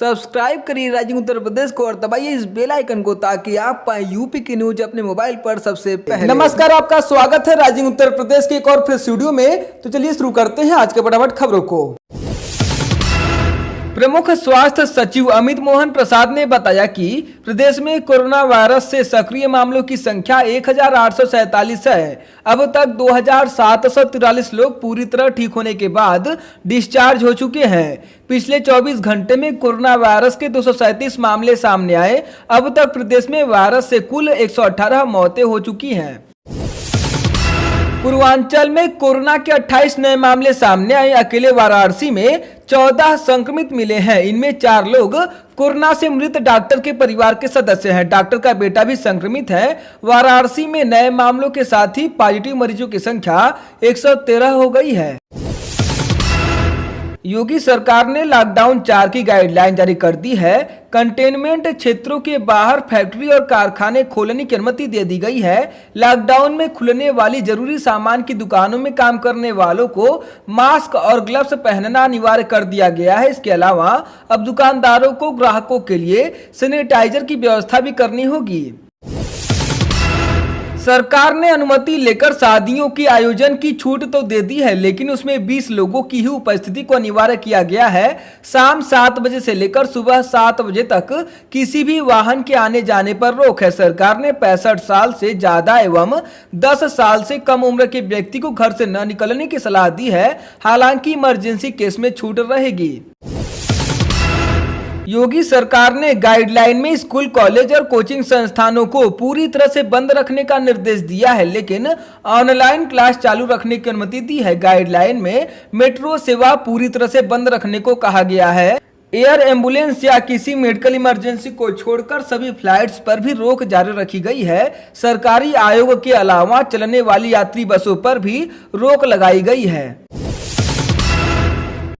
Subscribe करिए rising Uttar Pradesh को और दबाइए इस बेल आइकन को ताकि आप पाए यूपी की न्यूज अपने मोबाइल पर सबसे पहले। नमस्कार, आपका स्वागत है राइजिंग उत्तर प्रदेश के एक और फिर स्टूडियो में। तो चलिए शुरू करते हैं आज के फटाफट खबरों को। प्रमुख स्वास्थ्य सचिव अमित मोहन प्रसाद ने बताया कि प्रदेश में कोरोना वायरस से सक्रिय मामलों की संख्या 1847 है। अब तक 2743 लोग पूरी तरह ठीक होने के बाद डिस्चार्ज हो चुके हैं। पिछले 24 घंटे में कोरोना वायरस के 237 मामले सामने आए। अब तक प्रदेश में वायरस से कुल 118 मौतें हो चुकी हैं। पूर्वांचल में कोरोना के 28 नए मामले सामने आए। अकेले वाराणसी में 14 संक्रमित मिले हैं। इनमें 4 लोग कोरोना से मृत डॉक्टर के परिवार के सदस्य हैं। डॉक्टर का बेटा भी संक्रमित है। वाराणसी में नए मामलों के साथ ही पॉजिटिव मरीजों की संख्या 113 हो गई है। योगी सरकार ने लॉकडाउन 4 की गाइडलाइन जारी कर दी है। कंटेनमेंट क्षेत्रों के बाहर फैक्ट्री और कारखाने खोलने की अनुमति दे दी गई है। लॉकडाउन में खुलने वाली जरूरी सामान की दुकानों में काम करने वालों को मास्क और ग्लव्स पहनना अनिवार्य कर दिया गया है। इसके अलावा अब दुकानदारों को ग्राहकों के लिए सैनिटाइजर की व्यवस्था भी करनी होगी। सरकार ने अनुमति लेकर शादियों के आयोजन की छूट तो दे दी है, लेकिन उसमें 20 लोगों की ही उपस्थिति को अनिवार्य किया गया है। शाम 7 बजे से लेकर सुबह 7 बजे तक किसी भी वाहन के आने जाने पर रोक है। सरकार ने 65 साल से ज्यादा एवं 10 साल से कम उम्र के व्यक्ति को घर से न निकलने की सलाह दी है। हालांकि इमरजेंसी केस में छूट रहेगी। योगी सरकार ने गाइडलाइन में स्कूल, कॉलेज और कोचिंग संस्थानों को पूरी तरह से बंद रखने का निर्देश दिया है, लेकिन ऑनलाइन क्लास चालू रखने की अनुमति दी है। गाइडलाइन में मेट्रो सेवा पूरी तरह से बंद रखने को कहा गया है। एयर एम्बुलेंस या किसी मेडिकल इमरजेंसी को छोड़कर सभी फ्लाइट्स पर भी रोक जारी रखी गई है। सरकारी आयोग के अलावा चलने वाली यात्री बसों पर भी रोक लगाई गई है।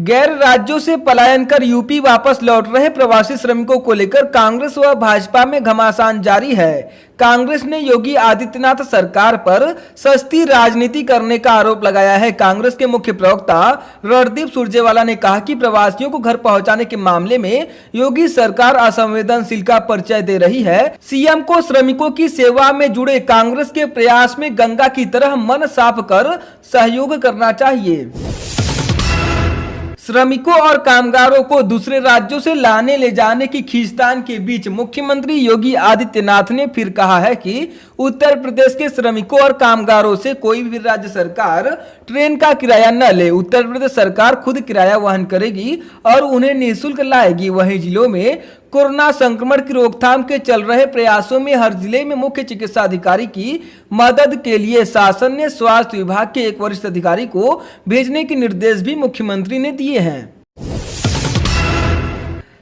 गैर राज्यों से पलायन कर यूपी वापस लौट रहे प्रवासी श्रमिकों को लेकर कांग्रेस व भाजपा में घमासान जारी है। कांग्रेस ने योगी आदित्यनाथ सरकार पर सस्ती राजनीति करने का आरोप लगाया है। कांग्रेस के मुख्य प्रवक्ता रणदीप सुरजेवाला ने कहा कि प्रवासियों को घर पहुंचाने के मामले में योगी सरकार असंवेदनशील का परिचय दे रही है। सीएम को श्रमिकों की सेवा में जुड़े कांग्रेस के प्रयास में गंगा की तरह मन साफ कर सहयोग करना चाहिए। श्रमिकों और कामगारों को दूसरे राज्यों से लाने ले जाने की खींचतान के बीच मुख्यमंत्री योगी आदित्यनाथ ने फिर कहा है कि उत्तर प्रदेश के श्रमिकों और कामगारों से कोई भी राज्य सरकार ट्रेन का किराया न ले। उत्तर प्रदेश सरकार खुद किराया वहन करेगी और उन्हें निःशुल्क लाएगी। वहीं जिलों में कोरोना संक्रमण की रोकथाम के चल रहे प्रयासों में हर जिले में मुख्य चिकित्सा अधिकारी की मदद के लिए शासन ने स्वास्थ्य विभाग के एक वरिष्ठ अधिकारी को भेजने के निर्देश भी मुख्यमंत्री ने दिए हैं।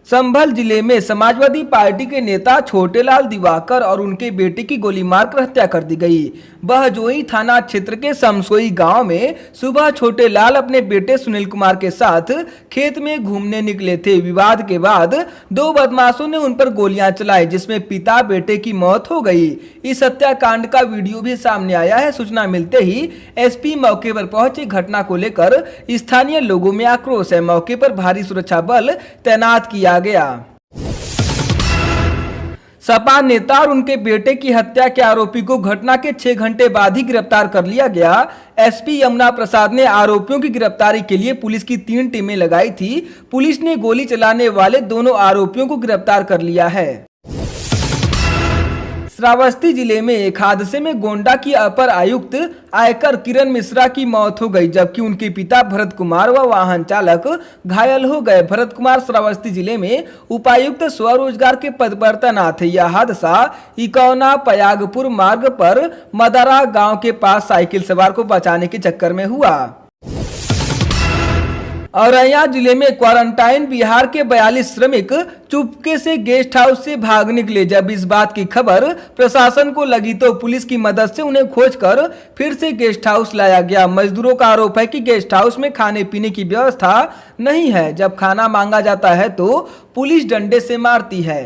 संभल जिले में समाजवादी पार्टी के नेता छोटेलाल दिवाकर और उनके बेटे की गोली मारकर हत्या कर दी गई। बहजोई थाना क्षेत्र के समसोई गांव में सुबह छोटेलाल अपने बेटे सुनील कुमार के साथ खेत में घूमने निकले थे। विवाद के बाद 2 बदमाशों ने उन पर गोलियां चलाई, जिसमें पिता बेटे की मौत हो गई। इस हत्याकांड का वीडियो भी सामने आया है। सूचना मिलते ही एसपी मौके पर पहुंचे। घटना को लेकर स्थानीय लोगों में आक्रोश है। मौके पर भारी सुरक्षा बल तैनात किया गया। सपा नेता और उनके बेटे की हत्या के आरोपी को घटना के 6 घंटे बाद ही गिरफ्तार कर लिया गया। एसपी यमुना प्रसाद ने आरोपियों की गिरफ्तारी के लिए पुलिस की 3 टीमें लगाई थी। पुलिस ने गोली चलाने वाले दोनों आरोपियों को गिरफ्तार कर लिया है। श्रावस्ती जिले में एक हादसे में गोंडा की अपर आयुक्त आयकर किरण मिश्रा की मौत हो गई, जबकि उनके पिता भरत कुमार व वाहन चालक घायल हो गए। भरत कुमार श्रावस्ती जिले में उपायुक्त स्वरोजगार के पद पर तैनात है। यह हादसा इकौना पयागपुर मार्ग पर मदारा गांव के पास साइकिल सवार को बचाने के चक्कर में हुआ। औरैया जिले में क्वारंटाइन बिहार के 42 श्रमिक चुपके से गेस्ट हाउस से भाग निकले। जब इस बात की खबर प्रशासन को लगी तो पुलिस की मदद से उन्हें खोजकर फिर से गेस्ट हाउस लाया गया। मजदूरों का आरोप है कि गेस्ट हाउस में खाने पीने की व्यवस्था नहीं है। जब खाना मांगा जाता है तो पुलिस डंडे से मारती है।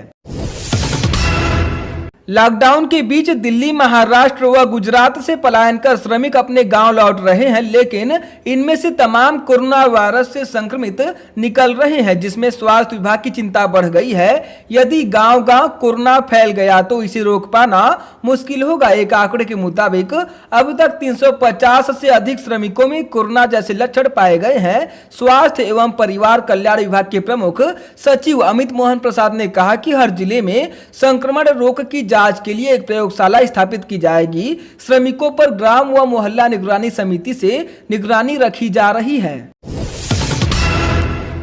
लॉकडाउन के बीच दिल्ली, महाराष्ट्र व गुजरात से पलायन कर श्रमिक अपने गांव लौट रहे हैं, लेकिन इनमें से तमाम कोरोना वायरस से संक्रमित निकल रहे हैं, जिसमें स्वास्थ्य विभाग की चिंता बढ़ गई है। यदि गांव-गांव कोरोना फैल गया तो इसे रोक पाना मुश्किल होगा। एक आंकड़े के मुताबिक अब तक 350 से अधिक श्रमिकों में कोरोना जैसे लक्षण पाए गए हैं। स्वास्थ्य एवं परिवार कल्याण विभाग के प्रमुख सचिव अमित मोहन प्रसाद ने कहा कि हर जिले में संक्रमण रोक की जांच के लिए एक प्रयोगशाला स्थापित की जाएगी। श्रमिकों पर ग्राम व मोहल्ला निगरानी समिति से निगरानी रखी जा रही है।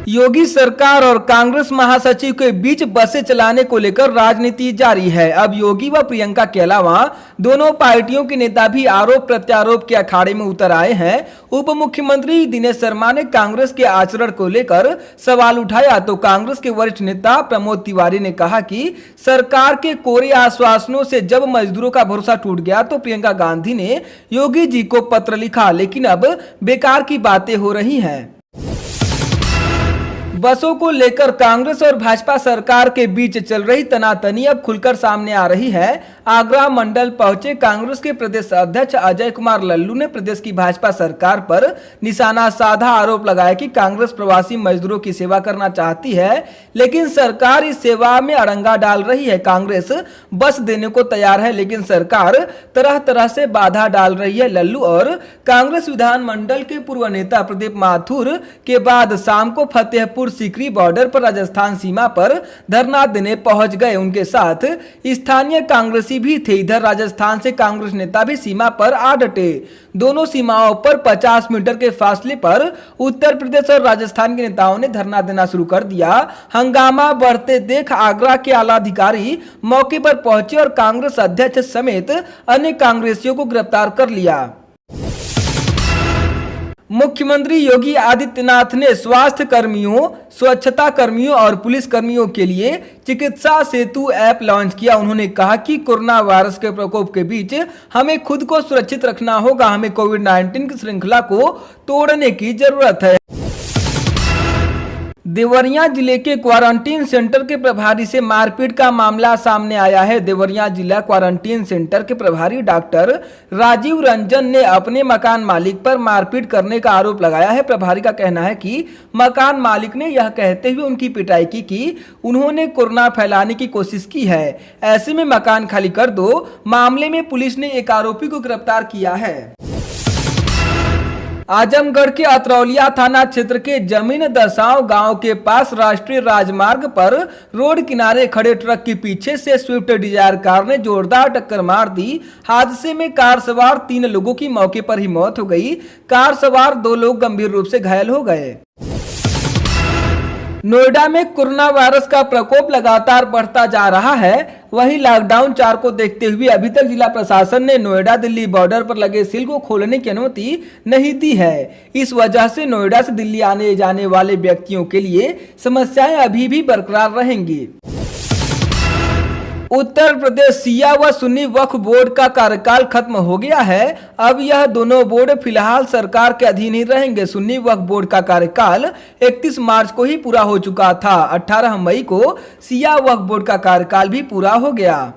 योगी सरकार और कांग्रेस महासचिव के बीच बसें चलाने को लेकर राजनीति जारी है। अब योगी व प्रियंका के अलावा दोनों पार्टियों के नेता भी आरोप प्रत्यारोप के अखाड़े में उतर आए हैं। उप मुख्यमंत्री दिनेश शर्मा ने कांग्रेस के आचरण को लेकर सवाल उठाया तो कांग्रेस के वरिष्ठ नेता प्रमोद तिवारी ने कहा कि सरकार के कोरे आश्वासनों से जब मजदूरों का भरोसा टूट गया तो प्रियंका गांधी ने योगी जी को पत्र लिखा, लेकिन अब बेकार की बातें हो रही हैं। बसों को लेकर कांग्रेस और भाजपा सरकार के बीच चल रही तनातनी अब खुलकर सामने आ रही है। आगरा मंडल पहुंचे कांग्रेस के प्रदेश अध्यक्ष अजय कुमार लल्लू ने प्रदेश की भाजपा सरकार पर निशाना साधा, आरोप लगाया कि कांग्रेस प्रवासी मजदूरों की सेवा करना चाहती है, लेकिन सरकार इस सेवा में अड़ंगा डाल रही है। कांग्रेस बस देने को तैयार है, लेकिन सरकार तरह तरह से बाधा डाल रही है। लल्लू और कांग्रेस विधानमंडल के पूर्व नेता प्रदीप माथुर के बाद शाम को फतेहपुर सीकरी बॉर्डर पर राजस्थान सीमा पर धरना देने पहुंच गए। उनके साथ स्थानीय कांग्रेसी भी थे। इधर राजस्थान से कांग्रेस नेता भी सीमा पर आ डटे। दोनों सीमाओं पर 50 मीटर के फासले पर उत्तर प्रदेश और राजस्थान के नेताओं ने धरना देना शुरू कर दिया। हंगामा बढ़ते देख आगरा के आला अधिकारी मौके पर पहुंचे और कांग्रेस अध्यक्ष समेत अन्य कांग्रेसियों को गिरफ्तार कर लिया। मुख्यमंत्री योगी आदित्यनाथ ने स्वास्थ्य कर्मियों, स्वच्छता कर्मियों और पुलिस कर्मियों के लिए चिकित्सा सेतु ऐप लॉन्च किया। उन्होंने कहा कि कोरोना वायरस के प्रकोप के बीच हमें खुद को सुरक्षित रखना होगा। हमें कोविड-19 की श्रृंखला को तोड़ने की जरूरत है। देवरिया जिले के क्वारंटीन सेंटर के प्रभारी से मारपीट का मामला सामने आया है। देवरिया जिला क्वारंटीन सेंटर के प्रभारी डॉक्टर राजीव रंजन ने अपने मकान मालिक पर मारपीट करने का आरोप लगाया है। प्रभारी का कहना है कि मकान मालिक ने यह कहते हुए उनकी पिटाई की कि उन्होंने कोरोना फैलाने की कोशिश की है, ऐसे में मकान खाली कर दो। मामले में पुलिस ने एक आरोपी को गिरफ्तार किया है। आजमगढ़ के अतरौलिया थाना क्षेत्र के जमीन दसांव गांव के पास राष्ट्रीय राजमार्ग पर रोड किनारे खड़े ट्रक के पीछे से स्विफ्ट डिजायर कार ने जोरदार टक्कर मार दी। हादसे में कार सवार 3 लोगों की मौके पर ही मौत हो गई। कार सवार 2 लोग गंभीर रूप से घायल हो गए। नोएडा में कोरोना वायरस का प्रकोप लगातार बढ़ता जा रहा है। वहीं लॉकडाउन 4 को देखते हुए अभी तक जिला प्रशासन ने नोएडा दिल्ली बॉर्डर पर लगे सील को खोलने की अनुमति नहीं दी है। इस वजह से नोएडा से दिल्ली आने जाने वाले व्यक्तियों के लिए समस्याएं अभी भी बरकरार रहेंगी। उत्तर प्रदेश शिया व सुन्नी वक्फ बोर्ड का कार्यकाल खत्म हो गया है। अब यह दोनों बोर्ड फिलहाल सरकार के अधीन ही रहेंगे। सुन्नी वक्फ बोर्ड का कार्यकाल 31 मार्च को ही पूरा हो चुका था। 18 मई को शिया वक्फ बोर्ड का कार्यकाल भी पूरा हो गया।